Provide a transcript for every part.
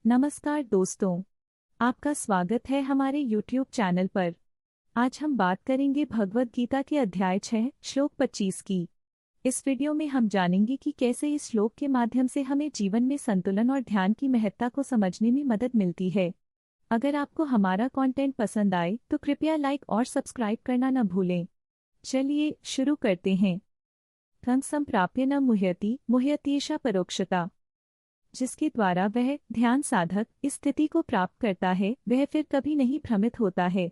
नमस्कार दोस्तों, आपका स्वागत है हमारे YouTube चैनल पर। आज हम बात करेंगे भगवद गीता के अध्याय 6 श्लोक 25 की। इस वीडियो में हम जानेंगे कि कैसे इस श्लोक के माध्यम से हमें जीवन में संतुलन और ध्यान की महत्ता को समझने में मदद मिलती है। अगर आपको हमारा कंटेंट पसंद आए तो कृपया लाइक और सब्सक्राइब करना न भूलें। चलिए शुरू करते हैं। तं संप्राप्य न मुह्यति मुह्यत्येषा परोक्षता। जिसके द्वारा वह ध्यान साधक इस स्थिति को प्राप्त करता है, वह फिर कभी नहीं भ्रमित होता है।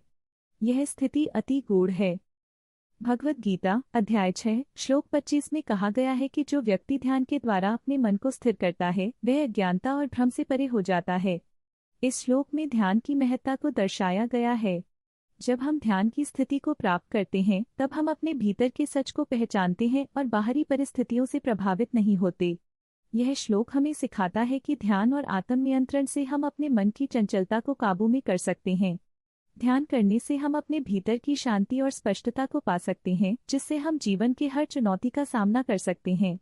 यह स्थिति अति गूढ़ है। भगवद गीता अध्याय 6 श्लोक 25 में कहा गया है कि जो व्यक्ति ध्यान के द्वारा अपने मन को स्थिर करता है, वह अज्ञानता और भ्रम से परे हो जाता है। इस श्लोक में ध्यान की महत्ता को दर्शाया गया है। जब हम ध्यान की स्थिति को प्राप्त करते हैं, तब हम अपने भीतर के सच को पहचानते हैं और बाहरी परिस्थितियों से प्रभावित नहीं होते। यह श्लोक हमें सिखाता है कि ध्यान और आत्मनियंत्रण से हम अपने मन की चंचलता को काबू में कर सकते हैं। ध्यान करने से हम अपने भीतर की शांति और स्पष्टता को पा सकते हैं, जिससे हम जीवन के हर चुनौती का सामना कर सकते हैं।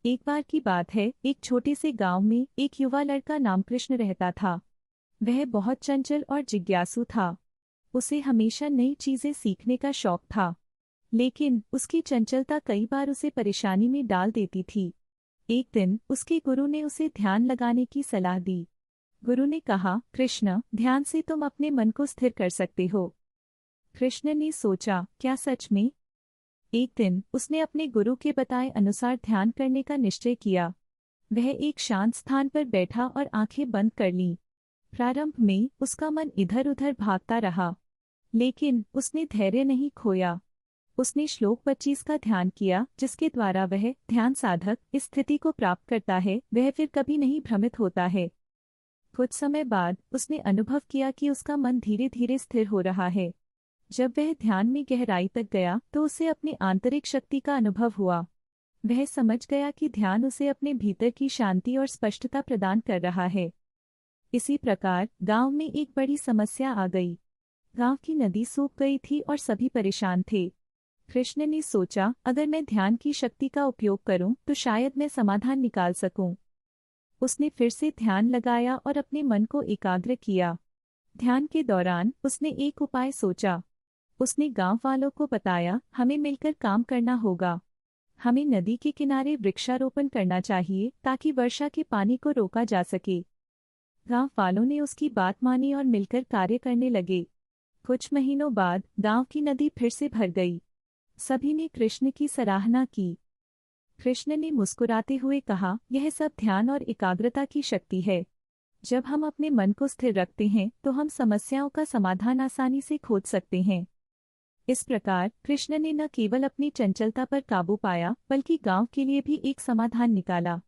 एक बार की बात है, एक छोटे से गांव में एक युवा लड़का नाम कृष्ण रहता था। वह बहुत चंचल और जिज्ञासु था। उसे हमेशा नई चीजें सीखने का शौक था, लेकिन उसकी चंचलता कई बार उसे परेशानी में डाल देती थी। एक दिन उसके गुरु ने उसे ध्यान लगाने की सलाह दी। गुरु ने कहा, कृष्ण, ध्यान से तुम अपने मन को स्थिर कर सकते हो। कृष्ण ने सोचा, क्या सच में? एक दिन उसने अपने गुरु के बताए अनुसार ध्यान करने का निश्चय किया। वह एक शांत स्थान पर बैठा और आंखें बंद कर लीं। प्रारंभ में उसका मन इधर उधर भागता रहा, लेकिन उसने धैर्य नहीं खोया। उसने श्लोक 25 का ध्यान किया, जिसके द्वारा वह ध्यान साधक इस स्थिति को प्राप्त करता है, वह फिर कभी नहीं भ्रमित होता है। कुछ समय बाद उसने अनुभव किया कि उसका मन धीरे धीरे स्थिर हो रहा है। जब वह ध्यान में गहराई तक गया तो उसे अपनी आंतरिक शक्ति का अनुभव हुआ। वह समझ गया कि ध्यान उसे अपने भीतर की शांति और स्पष्टता प्रदान कर रहा है। इसी प्रकार गांव में एक बड़ी समस्या आ गई। गांव की नदी सूख गई थी और सभी परेशान थे। कृष्ण ने सोचा, अगर मैं ध्यान की शक्ति का उपयोग करूं तो शायद मैं समाधान निकाल सकूं। उसने फिर से ध्यान लगाया और अपने मन को एकाग्र किया। ध्यान के दौरान उसने एक उपाय सोचा। उसने गांव वालों को बताया, हमें मिलकर काम करना होगा। हमें नदी के किनारे वृक्षारोपण करना चाहिए ताकि वर्षा के पानी को रोका जा सके। गांव वालों ने उसकी बात मानी और मिलकर कार्य करने लगे। कुछ महीनों बाद गांव की नदी फिर से भर गई। सभी ने कृष्ण की सराहना की। कृष्ण ने मुस्कुराते हुए कहा, यह सब ध्यान और एकाग्रता की शक्ति है। जब हम अपने मन को स्थिर रखते हैं तो हम समस्याओं का समाधान आसानी से खोज सकते हैं। इस प्रकार कृष्ण ने न केवल अपनी चंचलता पर काबू पाया, बल्कि गांव के लिए भी एक समाधान निकाला।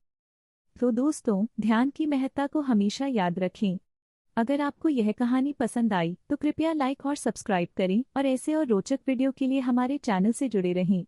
तो दोस्तों, ध्यान की महत्ता को हमेशा याद रखें। अगर आपको यह कहानी पसंद आई तो कृपया लाइक और सब्सक्राइब करें और ऐसे और रोचक वीडियो के लिए हमारे चैनल से जुड़े रहें।